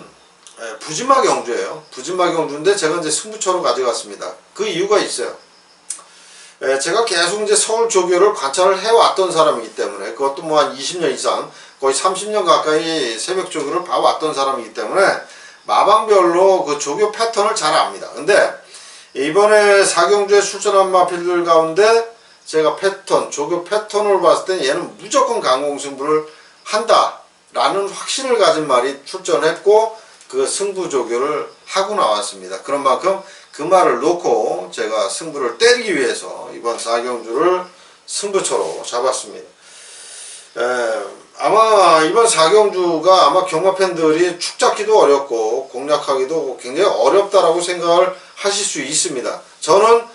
부진마 경주예요. 부진마 경주인데 제가 이제 승부처로 가져갔습니다. 그 이유가 있어요. 제가 계속 이제 서울 조교를 관찰을 해왔던 사람이기 때문에 그것도 뭐 한 20년 이상 거의 30년 가까이 새벽 조교를 봐왔던 사람이기 때문에 마방별로 그 조교 패턴을 잘 압니다. 근데 이번에 4경주에 출전한 마필들 가운데 제가 조교 패턴을 봤을 때 얘는 무조건 강공승부를 한다라는 확신을 가진 말이 출전했고 그 승부 조교를 하고 나왔습니다. 그런 만큼 그 말을 놓고 제가 승부를 때리기 위해서 이번 4경주를 승부처로 잡았습니다. 아마 이번 4경주가 아마 경마 팬들이 축 잡기도 어렵고 공략하기도 굉장히 어렵다라고 생각을 하실 수 있습니다. 저는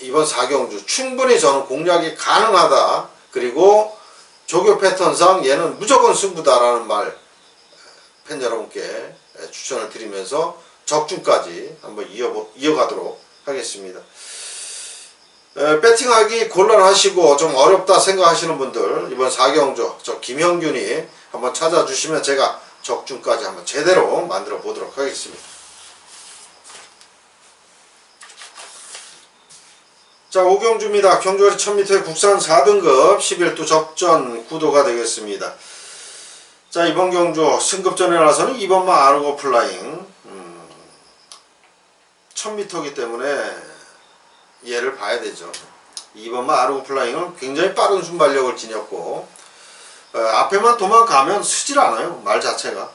이번 4경주 충분히 저는 공략이 가능하다. 그리고 조교 패턴상 얘는 무조건 승부다라는 말 팬 여러분께 추천을 드리면서 적중까지 한번 이어가도록 하겠습니다. 배팅하기 곤란하시고 좀 어렵다 생각하시는 분들 이번 4경주 저 김형균이 한번 찾아주시면 제가 적중까지 한번 제대로 만들어 보도록 하겠습니다. 자, 5경주입니다. 경주거리 1000m의 국산 4등급 11두 접전 구도가 되겠습니다. 자, 이번 경주 승급전에 나서는 2번마 아르고 플라잉 1000m이기 때문에 얘를 봐야 되죠. 2번마 아르고 플라잉은 굉장히 빠른 순발력을 지녔고 앞에만 도망가면 쓰질 않아요. 말 자체가.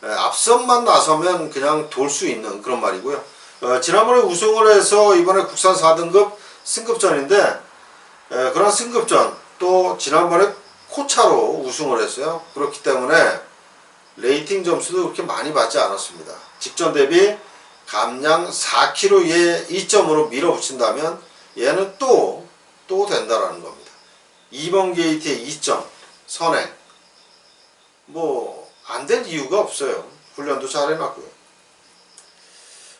앞선만 나서면 그냥 돌 수 있는 그런 말이고요. 지난번에 우승을 해서 이번에 국산 4등급 승급전인데 그런 승급전 또 지난번에 코차로 우승을 했어요. 그렇기 때문에 레이팅 점수도 그렇게 많이 받지 않았습니다. 직전 대비 감량 4kg의 2점으로 밀어붙인다면 얘는 또 된다라는 겁니다. 2번 게이트의 2점 선행 뭐 안 될 이유가 없어요. 훈련도 잘 해놨고요.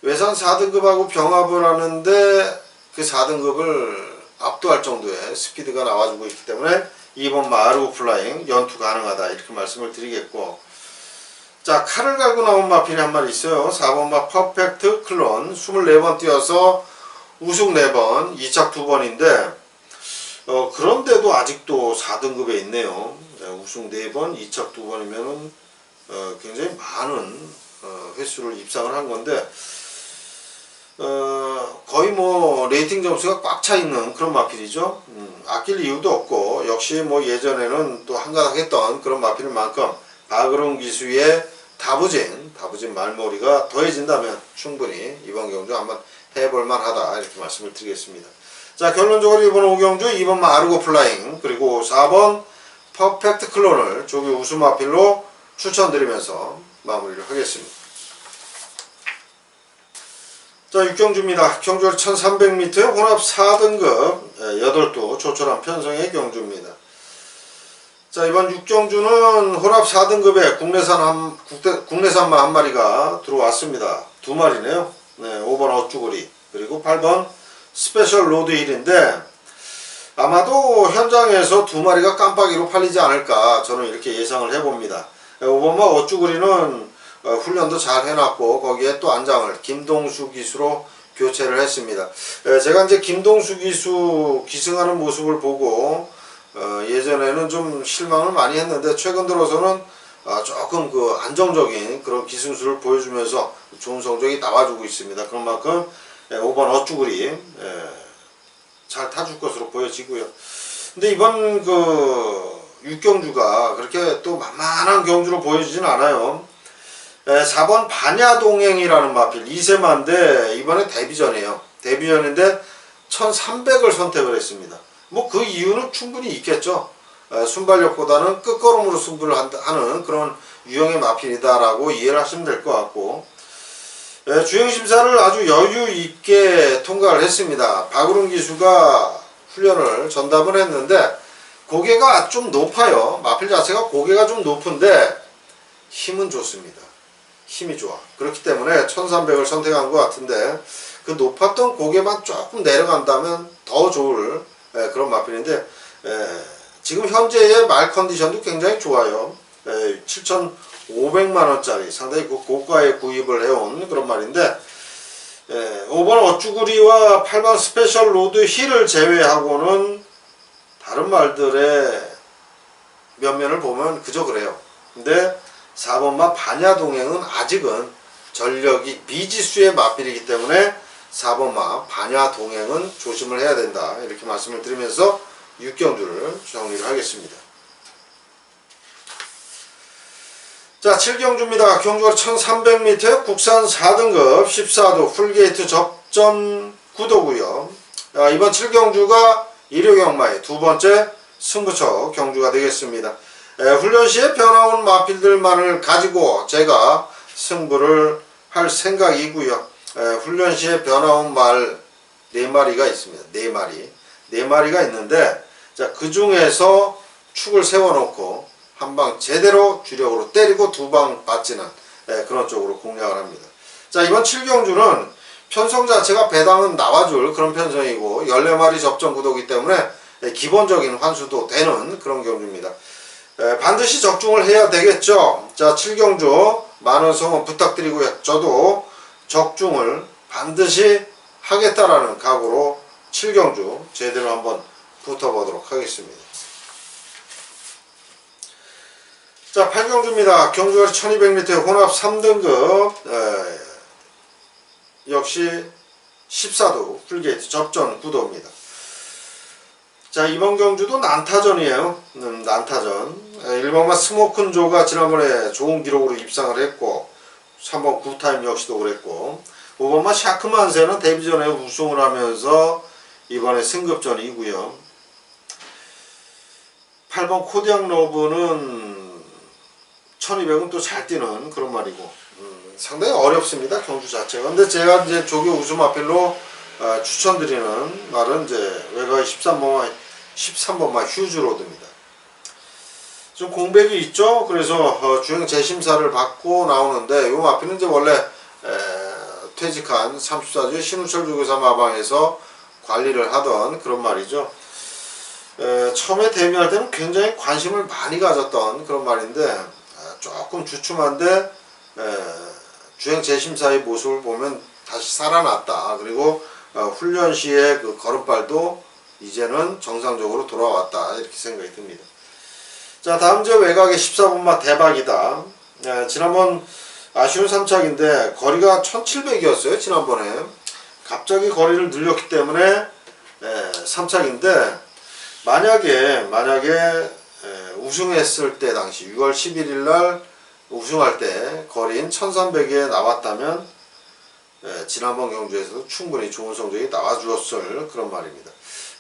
외산 4등급하고 병합을 하는데 그 4등급을 압도할 정도의 스피드가 나와주고 있기 때문에 2번 마르고 플라잉 연투 가능하다 이렇게 말씀을 드리겠고, 자, 칼을 갈고 나온 마필이 한 마리 있어요. 4번마 퍼펙트 클론 24번 뛰어서 우승 4번 2착 2번인데 그런데도 아직도 4등급에 있네요. 우승 4번 2착 2번이면은 굉장히 많은 횟수를 입상을 한 건데 거의 뭐 레이팅 점수가 꽉 차 있는 그런 마필이죠. 아낄 이유도 없고 역시 뭐 예전에는 또 한가닥 했던 그런 마필인 만큼 박으론 기수의 다부진 말머리가 더해진다면 충분히 이번 경주 한번 해볼만 하다 이렇게 말씀을 드리겠습니다. 자, 결론적으로 이번 5경주 2번 마르고 플라잉 그리고 4번 퍼펙트 클론을 조교 우수 마필로 추천드리면서 마무리를 하겠습니다. 자, 6경주입니다. 경주거리 1300m의 혼합 4등급 8도 조촐한 편성의 경주입니다. 자, 이번 6경주는 혼합 4등급에 국내산마 한 마리가 들어왔습니다. 두 마리네요. 네, 5번 어쭈구리 그리고 8번 스페셜 로드 힐인데 아마도 현장에서 두 마리가 깜빡이로 팔리지 않을까 저는 이렇게 예상을 해봅니다. 5번마 어쭈구리는 훈련도 잘 해놨고 거기에 또 안장을 김동수 기수로 교체를 했습니다. 제가 이제 김동수 기수 기승하는 모습을 보고 예전에는 좀 실망을 많이 했는데 최근 들어서는 조금 그 안정적인 그런 기승수를 보여주면서 좋은 성적이 나와주고 있습니다. 그런 만큼 5번 어쭈구리 잘 타줄 것으로 보여지고요. 근데 이번 그 6경주가 그렇게 또 만만한 경주로 보여지진 않아요. 4번 반야동행이라는 마필 2세마인데 이번에 데뷔전이에요. 데뷔전인데 1300을 선택을 했습니다. 뭐 그 이유는 충분히 있겠죠. 순발력보다는 끝걸음으로 승부를 하는 그런 유형의 마필이다라고 이해를 하시면 될 것 같고 주행심사를 아주 여유있게 통과를 했습니다. 박우름 기수가 훈련을 전담을 했는데 고개가 좀 높아요. 마필 자체가 고개가 좀 높은데 힘은 좋습니다. 힘이 좋아. 그렇기 때문에 1300을 선택한 것 같은데 그 높았던 고개만 조금 내려간다면 더 좋을 그런 마필인데 지금 현재의 말 컨디션도 굉장히 좋아요. 7,500만원짜리 상당히 고가에 구입을 해온 그런 말인데 5번 어쭈구리와 8번 스페셜 로드 힐을 제외하고는 다른 말들의 면면을 보면 그저 그래요. 근데 4번마 반야동행은 아직은 전력이 미지수의 마필이기 때문에 4번마 반야동행은 조심을 해야 된다 이렇게 말씀을 드리면서 6경주를 정리를 하겠습니다. 자, 7경주입니다. 경주거리 1300m 국산 4등급 14도 풀게이트 접전 구도구요. 이번 7경주가 일요경마의 두 번째 승부처 경주가 되겠습니다. 훈련 시에 변화온 마필들만을 가지고 제가 승부를 할 생각이고요. 훈련 시에 변화온 말 4마리가 있습니다. 4마리가 있는데 자, 그 중에서 축을 세워놓고 한 방 제대로 주력으로 때리고 두 방 받지는 그런 쪽으로 공략을 합니다. 자, 이번 7경주는 편성 자체가 배당은 나와줄 그런 편성이고 14마리 접전 구도이기 때문에 기본적인 환수도 되는 그런 경주입니다. 반드시 적중을 해야 되겠죠. 자, 7경주 많은 성원 부탁드리고요. 저도 적중을 반드시 하겠다라는 각오로 7경주 제대로 한번 붙어보도록 하겠습니다. 자, 8경주입니다. 경주거리 1200m 혼합 3등급 역시 14도 풀게이트 접전 구도입니다. 자, 이번 경주도 난타전이에요. 난타전. 1번마 스모큰조가 지난번에 좋은 기록으로 입상을 했고 3번 굿타임 역시도 그랬고 5번마 샤크만세는 데뷔전에 우승을 하면서 이번에 승급전이고요. 8번 코디앙 러브는 1200은 또 잘 뛰는 그런 말이고 상당히 어렵습니다. 경주 자체가. 근데 제가 이제 조교 우승 마필로 추천드리는 말은 이제 외곽의 13번마 휴즈로드입니다. 좀 공백이 있죠. 그래서 주행 재심사를 받고 나오는데 이 마필은 이제 원래 퇴직한 34주의 신우철 조교사 마방에서 관리를 하던 그런 말이죠. 처음에 데뷔할 때는 굉장히 관심을 많이 가졌던 그런 말인데 조금 주춤한데 주행 재심사의 모습을 보면 다시 살아났다. 그리고 훈련 시의 그 걸음발도 이제는 정상적으로 돌아왔다 이렇게 생각이 듭니다. 자, 다음 제 외곽의 14번마 대박이다. 지난번 아쉬운 3착인데 거리가 1700이었어요 지난번에. 갑자기 거리를 늘렸기 때문에 3착인데 만약에 우승했을 때 당시 6월 11일 날 우승할 때 거리인 1300에 나왔다면 지난번 경주에서도 충분히 좋은 성적이 나와주었을 그런 말입니다.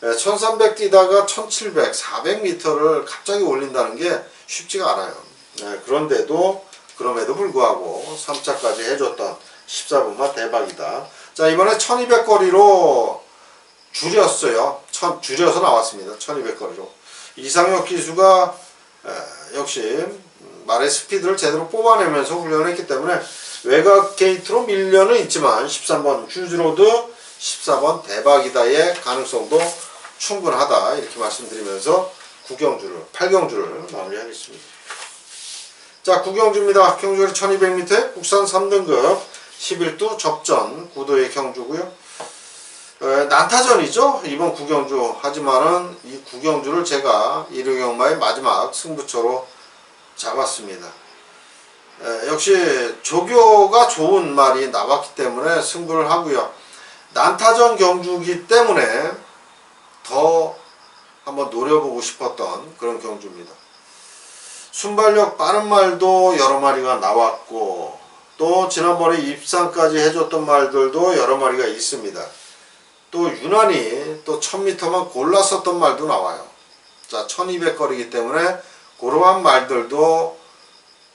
1300 뛰다가 1700, 400m를 갑자기 올린다는 게 쉽지가 않아요. 그럼에도 불구하고 3차까지 해줬던 14번마 대박이다. 자, 이번에 1200 거리로 줄였어요. 줄여서 나왔습니다. 1200 거리로. 이상혁 기수가 역시 말의 스피드를 제대로 뽑아내면서 훈련했기 때문에 외곽 게이트로 밀려는 있지만 13번 휴즈로드, 14번 대박이다의 가능성도 충분하다 이렇게 말씀드리면서 8경주를 마무리하겠습니다. 자, 9경주입니다. 경주거리 1200m, 국산 3등급 11두 접전 9도의 경주고요. 난타전이죠. 이번 9경주. 하지만은 이 9경주를 제가 일요경마의 마지막 승부처로 잡았습니다. 역시 조교가 좋은 말이 나왔기 때문에 승부를 하고요. 난타전 경주이기 때문에 더 한번 노려보고 싶었던 그런 경주입니다. 순발력 빠른 말도 여러 마리가 나왔고 또 지난번에 입상까지 해줬던 말들도 여러 마리가 있습니다. 또 유난히 또 1000m만 골랐었던 말도 나와요. 자, 1200 거리기 때문에 그러한 말들도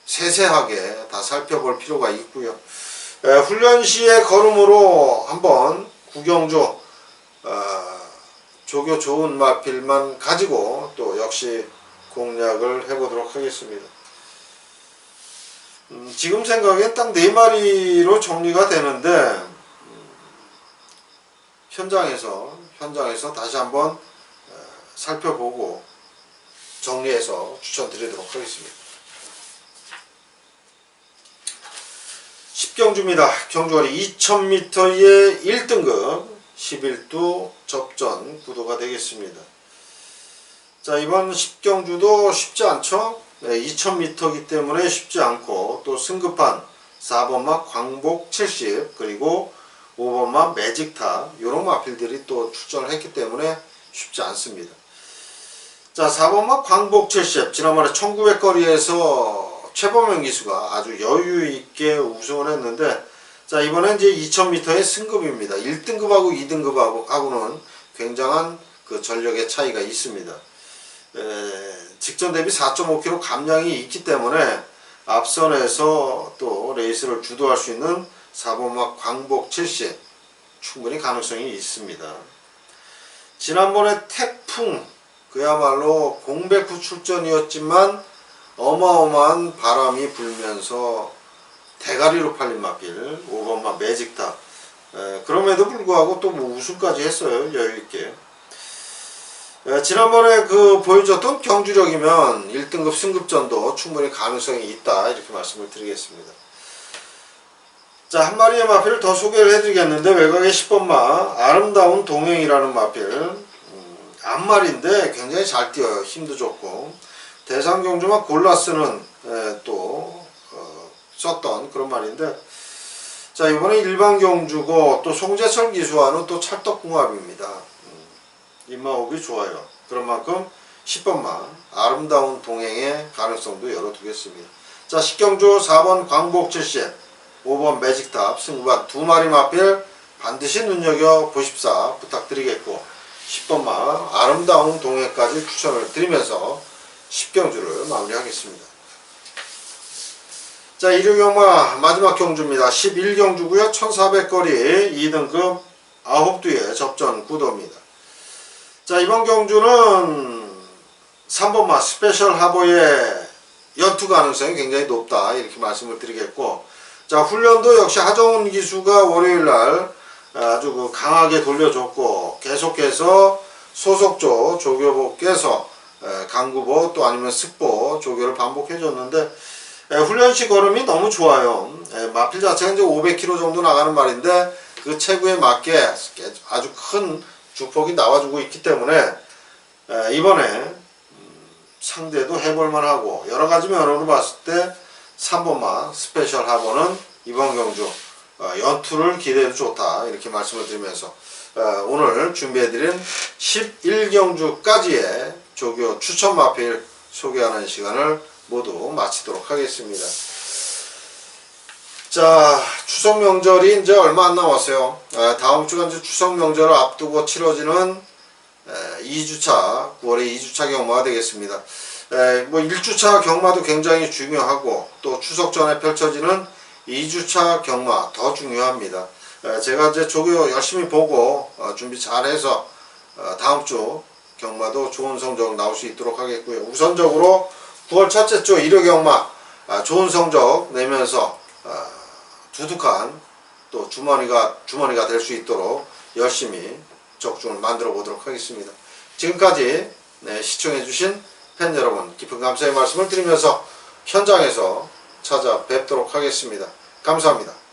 세세하게 다 살펴볼 필요가 있고요. 훈련 시의 걸음으로 한번 구경조 조교 좋은 마필만 가지고 또 역시 공략을 해보도록 하겠습니다. 지금 생각엔 딱 4마리로 정리가 되는데 현장에서 다시 한번 살펴보고 정리해서 추천드리도록 하겠습니다. 10경주입니다. 경주거리 2000m의 1등급 11두 접전 구도가 되겠습니다. 자, 이번 10경주도 쉽지 않죠? 2000m이기 때문에 쉽지 않고 또 승급한 4번마 광복 70 그리고 5번마 매직탑 이런 마필들이 또 출전을 했기 때문에 쉽지 않습니다. 자, 4번마 광복 70 지난번에 1900 거리에서 최범영 기수가 아주 여유있게 우승을 했는데 자, 이번엔 이제 2000m의 승급입니다. 1등급하고 2등급하고는 굉장한 그 전력의 차이가 있습니다. 직전 대비 4.5kg 감량이 있기 때문에 앞선에서 또 레이스를 주도할 수 있는 4번마 광복 70 충분히 가능성이 있습니다. 지난번에 태풍 그야말로 공백 후 출전이었지만 어마어마한 바람이 불면서 대가리로 팔린 마필 5번마 매직탑 그럼에도 불구하고 또 뭐 우승까지 했어요. 여유있게. 지난번에 그 보여줬던 경주력이면 1등급 승급전도 충분히 가능성이 있다 이렇게 말씀을 드리겠습니다. 자, 한 마리의 마필을 더 소개를 해드리겠는데 외곽의 10번마 아름다운 동행이라는 마필 앞말인데 굉장히 잘 뛰어요. 힘도 좋고 대상경주만 골라 쓰는 또 썼던 그런 말인데 자, 이번에 일반 경주고 또 송재철 기수와는 또 찰떡궁합입니다. 입마호흡이 좋아요. 그런 만큼 10번마 아름다운 동행의 가능성도 열어두겠습니다. 자, 10경주 4번 광복 70 5번 매직탑 승부한 2마리 마필 반드시 눈여겨보십사 부탁드리겠고 10번마 아름다운 동행까지 추천을 드리면서 10경주를 마무리하겠습니다. 자, 일요경마 마지막 경주입니다. 11경주고요. 1400 거리 2등급 9두의 접전 구도입니다. 자, 이번 경주는 3번마 스페셜 하버의 연투 가능성이 굉장히 높다 이렇게 말씀을 드리겠고 자, 훈련도 역시 하정훈 기수가 월요일날 아주 그 강하게 돌려줬고 계속해서 소속조 조교보께서 강구보 또 아니면 습보 조교를 반복해줬는데 훈련시 걸음이 너무 좋아요. 마필 자체가 이제 500km 정도 나가는 말인데 그 체구에 맞게 아주 큰 주폭이 나와주고 있기 때문에 이번에 상대도 해볼만하고 여러가지 면으로 봤을 때 3번마 스페셜 하버는 이번 경주 연투를 기대해도 좋다 이렇게 말씀을 드리면서 오늘 준비해드린 11경주까지의 조교 추천 마필 소개하는 시간을 모두 마치도록 하겠습니다. 자, 추석 명절이 이제 얼마 안 남았어요. 다음 주가 이제 추석 명절을 앞두고 치러지는 2주차 9월에 2주차 경마가 되겠습니다. 뭐 1주차 경마도 굉장히 중요하고 또 추석 전에 펼쳐지는 2주차 경마 더 중요합니다. 제가 이제 조교 열심히 보고 준비 잘해서 다음 주 경마도 좋은 성적 나올 수 있도록 하겠고요. 우선적으로 9월 첫째 주 일요 경마 좋은 성적 내면서 두둑한 또 주머니가 될 수 있도록 열심히 적중을 만들어 보도록 하겠습니다. 지금까지 시청해 주신 팬 여러분 깊은 감사의 말씀을 드리면서 현장에서 찾아뵙도록 하겠습니다. 감사합니다.